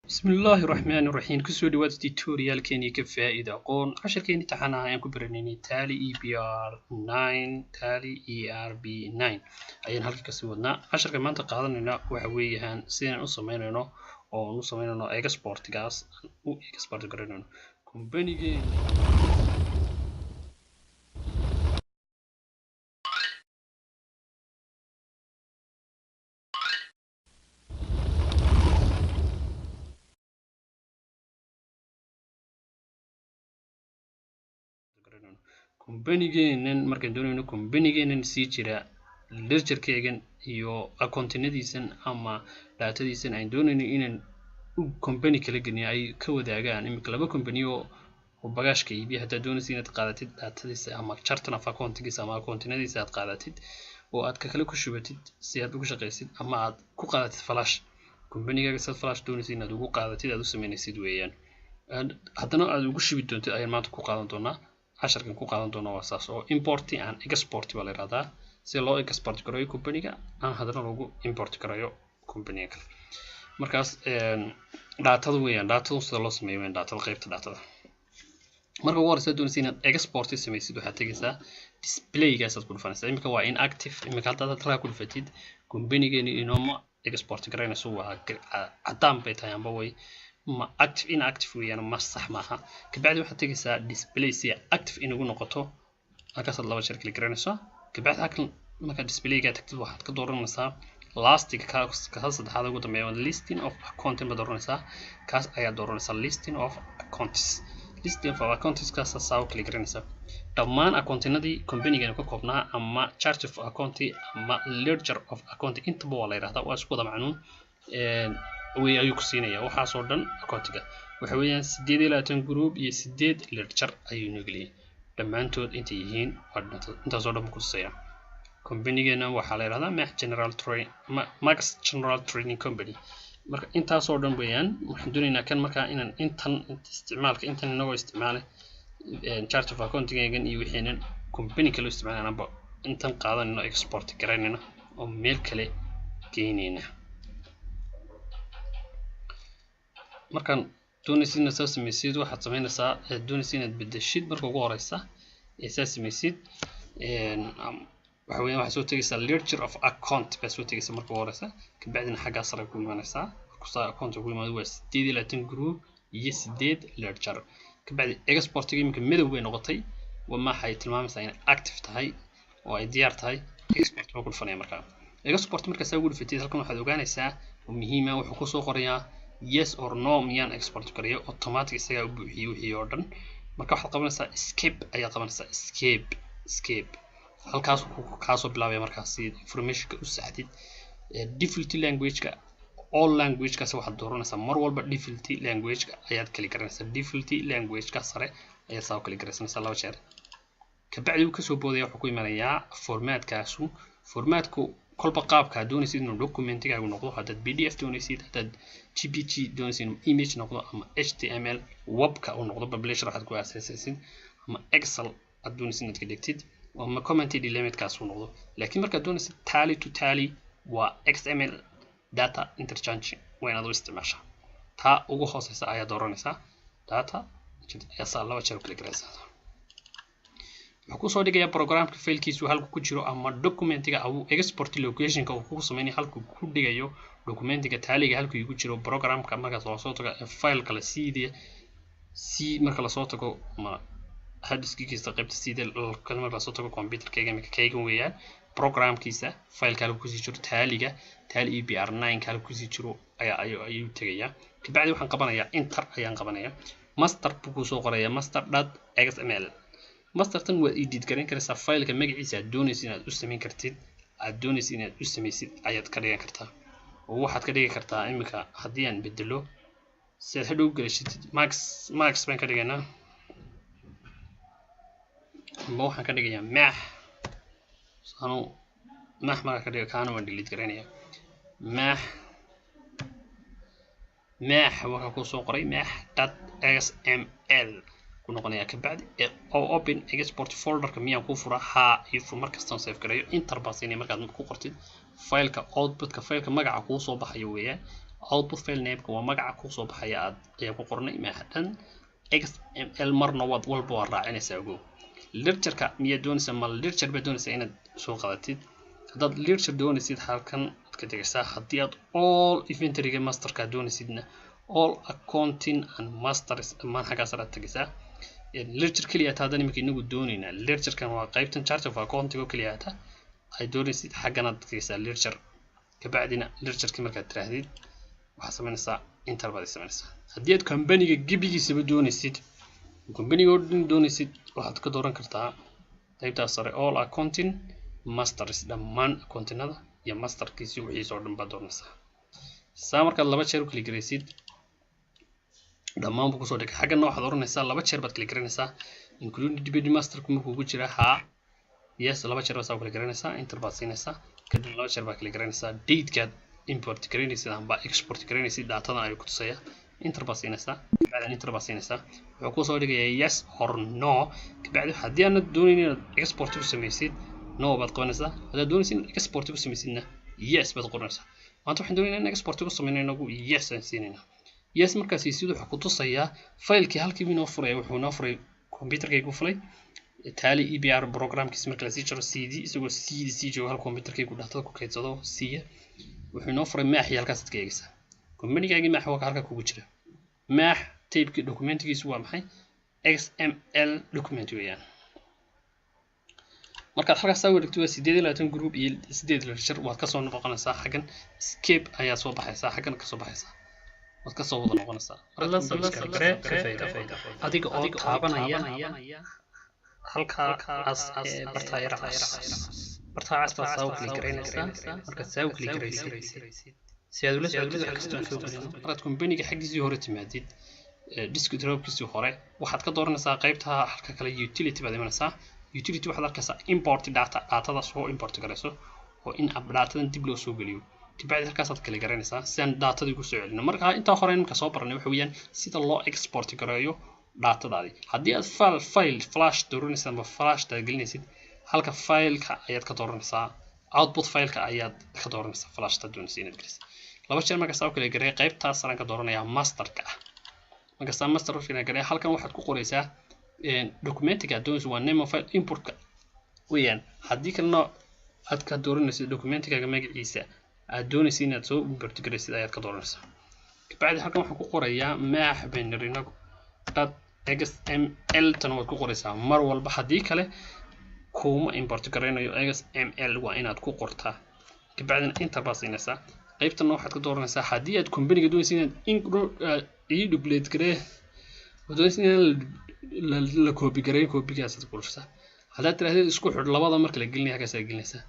بسم الله الرحمن الرحيم كسو دوات tutorial كيني كفائدة قون عشر كيني تحنا ينكو برنيني تالي EBR9 تالي ERB9 أين هالك كسودنا عشر كمان تقاضنا وحويهان سين أصميننا أو نصميننا export gas أو export قرننا company جين كومبانيجين markaan doonayno كومبانيجين sii jira ledgerkeegan iyo accountinadiisan ama datadiisan aan doonayno inaan company kala geliyo ay ka wadaagaan imika laba company oo bagaashka iibiya hadaa doonaysid inaad qaadatid datadiisa ama charter of accountigiisa ama accountinadiisa aad qaadatid oo aad ka kala ku shubatid si aad ugu shaqeysid ama aad ku qaadatid flash company-gaaga sad flash doonaysid inaad ugu qaadatid aad u sameynaysid weeyaan haddana aad ugu shubi doontid ayaan maanta ku qaadan doonaa casharkan ku qaadan doona waa saas oo import and export baa la yiraahdaa si loo export gareeyo company-ga aan hadana loogu import gareeyo company-ga kale markaas datada weeyaan datada sida loo sameeyo weeyaan datada qaybta datada marka ugu horeysa doonaysid inaad export samaysid waxaad tagaysaa display-gaas aad ku dhufanaysaa imika waa inactive imika hadda aad ku dhufatid company-geeni inooma export gareynayso waa cadaan bay tahay amba way ما active inactive ويانا ما صح معها كبعد واحد تجلس display سي active إنه يقول نقطه هكذا الله شركة الكرنسة كبعد هكذا ما كان display قاعد تكتب واحد كدور نسا last كهذا هذا قدام يوم listing of content بدور نسا كاس أي دور نسا listing of accounts كاس ساو كليكرنسة طبعاً account ندي company جانو كوبنا أما charge of account أما ledger of account أنت بوالله هذا وأشكو طبعاً way ayuu ku siinaya waxa soo dhan accountiga waxa weeyaan 8 group iyo 8 ledger ayuu nugliyay dhamaantood intay yihiin inta soo dhan ku tusaya company-geena waxa la yiraahdaa Max General Trading Company marka inta soo dhan weeyaan waxaan doonaynaa kan marka inaan intan isticmaalka intan inagoo isticmaalay charge of accounting-geena iyo wixeenan company kale isticmaalayna intan qaadanayno export gareynayno oo meel kale geynayna markaan doonaysid inaad soo samaysid waxaad samaynaysaa doonaysid inaad bedeshid marka ugu horeysa ee soo samaysid waxa weeyaan waxaad soo tagaysaa ledger of account baa soo tagaysaa marka ugu horeysa kabacdina xaggaa sare ku imanaysaa kusa account ku imaado waa 8 group iyo 8 ledger kabacdi export-ga imika madow bay noqotay waxay tilmaamaysaa inay active tahay oo ay diyaar tahay export baa ku dhufanaya markaa export marka saa ugu dhufatid halkan waxaad ogaanaysaa oo muhiim ah wuxuu ku soo qorayaa yes or no miyaan export gareeyo automatic isaga u buuxiyo wixii oo dhan marka waxaad qabanaysaa escape ayaa qabanaysaa escape halkaas uu ka soo bilaabay markaas information-ka u saxdid default language-ka all language-kaas waxaad dooranaysaa mar walba default language-ka ayaad kala garanaysaa default language-ka sare ayaa saa kala garanaysaa laba jeer kabacdi uu ka soo boodaya wuxuu ku imanayaa format-kaasu format-ku kolba qaabka doonaysid inuu document-gaagu noqdo haddaad PDF doonaysid haddaad GPG doonaysid inuu image noqdo ama HTML webka uu noqdo publisher waxaad ku aasaasid ama Excel aad doonaysid inaad ka dhigtid ama commented element-kaas uu noqdo laakiin markaad doonaysid tally to tally waa XML data interchange waa inaad u isticmaashaa taa ugu hooseysa ayaa dooranaysaa data ayaa laba jeer kala garaysaa wuxuu ku soo dhigayaa programka failkiisu halku ku jiro ama documentiga au export location-ka uu ku sameeyay halku ku dhigayo documentiga taaliga halku uu ku jiro programka marka soo tago file kala si marka la soo tago ma hadiskiisa qaybta sida kan marka la soo tago computer-kayga marka kaygan weeyaan programkiisa file kala ku sii jiro taaliga taali EBR9 kala ku sii jiro ayuu tagayaa kabacdi waxaan qabanayaa enter ayaan qabanayaa master buu soo qorayaa master.xml mastertan waa edit garan karaysaa file-ka magaciisa aad doonaysid inaad u samayn kartid aad doonaysid inaad u samaysid ayaad ka dhigan kartaa oo waxaad ka dhigi kartaa imika haddii aan bedelo si aad hadhow galashid max baan ka dhigaynaa ama waxaan ka dhigayaa max markaa ka dhiga kaana waan delete garanayaa max waxaa ku soo qoray max.xml noqonaya kabacdi oo open export folder-ka miyaan ku fura if markastan save gareeyo enter baa siinay markaad ku qortid file-ka output-ka file-ka magaca ku soo baxayo weeyaan output file name-ka waa magaca ku soo baxaya ayaa ku qornay maaxdan xml marna walba waa raacinaysaa ogow lecture-ka miyaa doonaysaa ma lecture ba doonaysaa inaad soo qadatid haddaad lecture doonaysid halkan aad ka tegaysaa haddii aad all inventory-ga masterka doonaysidna all accounting and masters dhammaan xaggaas aad tegaysaa lecture kaliya haddaan imika inagu doonaynaa lecture-kan waa qaybtan chart of accounting oo kaliya ay doonaysid xaggan aad tegaysaa lecture kabacdina lecture-kii markaad tiraahdid waxaad samaynaysaa enter baad samaynaysaa haddii aad company-ga gebigiisaba doonaysid company-ga oo dhan doonaysid waxaad ka dooran kartaa qaybtaas sare all accounting masters dhammaan accountinada iyo masterkiisii wixiisa oo dhan baad dooranaysaa saa markaad laba jeer u kala garaysid dhammaan buu kusoo dhigay xaggana waxaad oranaysaa laba jeer baad kala garanaysaa including debit masterku markuu ugu jira haa yes laba jeer baad kala garanaysaa enter baad siinaysaa kadib laba jeer baad kala garanaysaa dategaad import garanaysid amba export garanaysid datadan ayuu ku tusaya enter baad siinaysaa kabacdina enter baad siinaysaa wuxuu kusoo dhigayaa yes or no kabacdi haddii aanad doonayn inaad export ku samaysid no baad qabanaysaa haddaad doonaysid inaad export ku samaysidna yes baad qoranaysaa maanta waxaan doonaynaa in export ku samayno inagu yes aan siinayna yes markaasi sidoo wuxuu ku tusayaa faylkii halkii inoo furay wuxuu noo furay computerkaygu fulay tally EBR programkiisa marka la sii jaro CD isagoo CD sii joogo hal computerkaygu dhatada ku kaydsado siiya wuxuu noo furay maax halkaas aad ka eegaysaa company-gaagii maax waa halka kugu jira maax tape-ki documentigiisu waa maxay XML document weeyaan markaad halkaas soo wareegto waa 28 group iyo 8 lecture waad ka soo noqonaysaa xaggan escape ayaa soo baxaysaa xaggan ka soo baxaysaa waad ka soo wada noqonaysaa adiga oo taabanaya halkaas bartaayas baad saa u kala garaynaysaa markaad saa u kala garaysid si aad ula socotid wax kasta oo soo gelin markaad company-ga xaggiisii hore timaadid desktop-kiisii hore waxaad ka dooranaysaa qaybta halka kale utility baad imanaysaa utility waxaad arkaysaa import datada soo import garayso oo in datadan dib loo soo geliyo kabacdi halkaasaad kala garanaysaa si aan datadii ugu soo celino marka intaa hore marka soo baranay waxa weeyaan sida loo export gareeyo datadaadii haddii aad file flash dooranaysid ama flash gelinaysid halka fileka ayaad ka dooranaysaa output fileka ayaad ka dooranaysaa flashta doonaysid inaad gelisid laba jeer marka saa kala gareey qaybtaas aan ka dooranayaa masterka marka saa master fiina gareey halkan waxaad ku qoraysaa documentiga doonaysid waa name of file importka weeyaan haddii kalena aad ka dooranaysid documentiga magaciisa aad doonaysid inaad soo import garaysid ayaad ka dooranaysaa kabacdi halkan waxaan ku qorayaa maax binary-nagu xml tan waad ku qoraysaa mar walba haddii kale kuma import garaynayo xml waa inaad ku qortaa kabacdina enter baad siinaysaa qaybtan waxaad ka dooranaysaa haddii aad company-ga doonaysid inaad duplicate garee doonaysid inaad la copy gareeyo copy-gaas aad qoraysaa haddaad tiraahdeed isku xidh labada marka la gelinayo halkaas aad gelinaysaa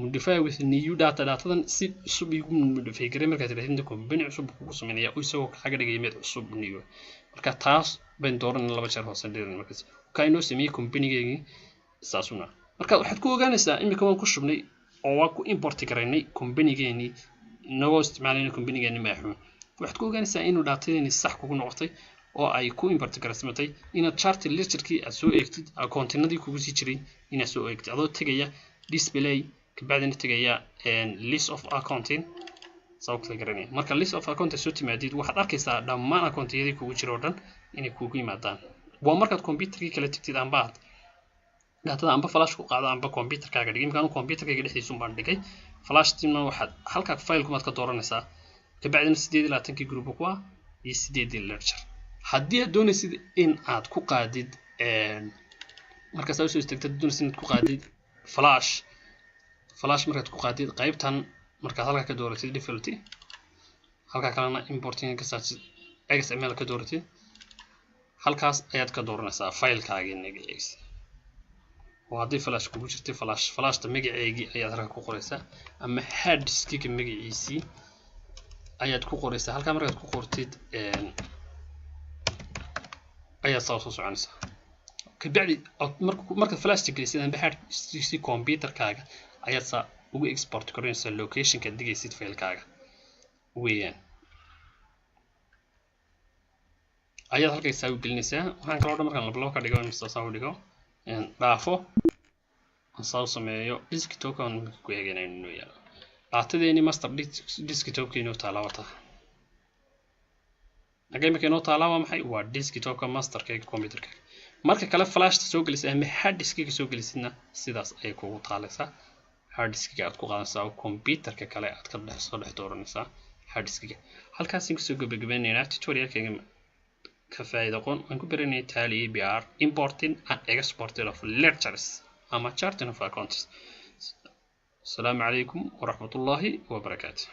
modify with new datadan si cusub igu modify garee markaad tiraahdeed company cusub kugu sameynaya isagoo kaaga dhigaya mid cusub new marka taas baan dooranay laba jeer hoose dheerin markaas ka inoo sameeyay company-geeni saasuna marka waxaad ku ogaanaysaa imika waan ku shubnay oo waan ku import gareynay company-geeni inagoo isticmaalayna company-geeni maaxuun waxaad ku ogaanaysaa inuu datadeeni sax kugu noqotay oo ay ku import garaysamatay inaad chart lecture-kii aad soo eegtid accountinadii kugu sii jiray inaad soo eegtid adoo tegaya display kabacdina tegaya list of accounting soo kala garanay marka list of accounting soo timaadid waxaad arkaysaa dhammaan accountiyadii kugu jira oo dhan inay kugu yimaadaan waa markaad computerkii kala tagtid amba datada amba flash ku qaado amba computerkaaga dhigay imkaan computerkaaga dhexdiisa baan dhigay flash tina waxaad halka file kumaad ka dooranaysaa kabacdina 28 group ku ah iyo 8 lecture haddii aad doonaysid in aad ku qaadid markaas aad soo istagtid doonaysid inaad ku qaadid flash markaad ku qaadid qaybtan markaad halka ka dooratid default halka kalena importing ka saartid xml ka dooratid halkaas ayaad ka dooranaysaa filekaaga magaciisa oo haddii flash kugu jirtay flashta magaceegii ayaad halka ku qoraysaa ama hard disk-ga magaciisii ayaad ku qoraysaa halka markaad ku qortid ayaad soo soconaysaa kabacdi marka flash tigaysid amba hard disk computerkaaga ayaad saa ugu export gareynaysaa location-ka digaysid filekaaga weeyaan ayaad halkaas saa u gelinaysaa waxaan kaloo dhan markaan laba ka dhigo inta saa u dhigo dhaafo saa u sameeyo desktop-kan ku eeganayno yaalo datadeeni master desktop-keenu taala wata agay markay noo taalaa waa maxay waa desktopka masterka computerka marka kale flashta soo gelisay ama hard diskiga soo gelisidna sidaas ay kugu taalaysaa hard diskiga aad ku qaadanaysaa computerka kale aad ka soo dhex dooranaysaa hard diskiga halkaas in kusoo gabagabaynaynaa tutorialkayga ka faa'iido qoon aan ku baranay Tally APR importing and exporting of lectures ama charting of accounts. Assalamu alaikum wa rahmatullahi wa barakatuh.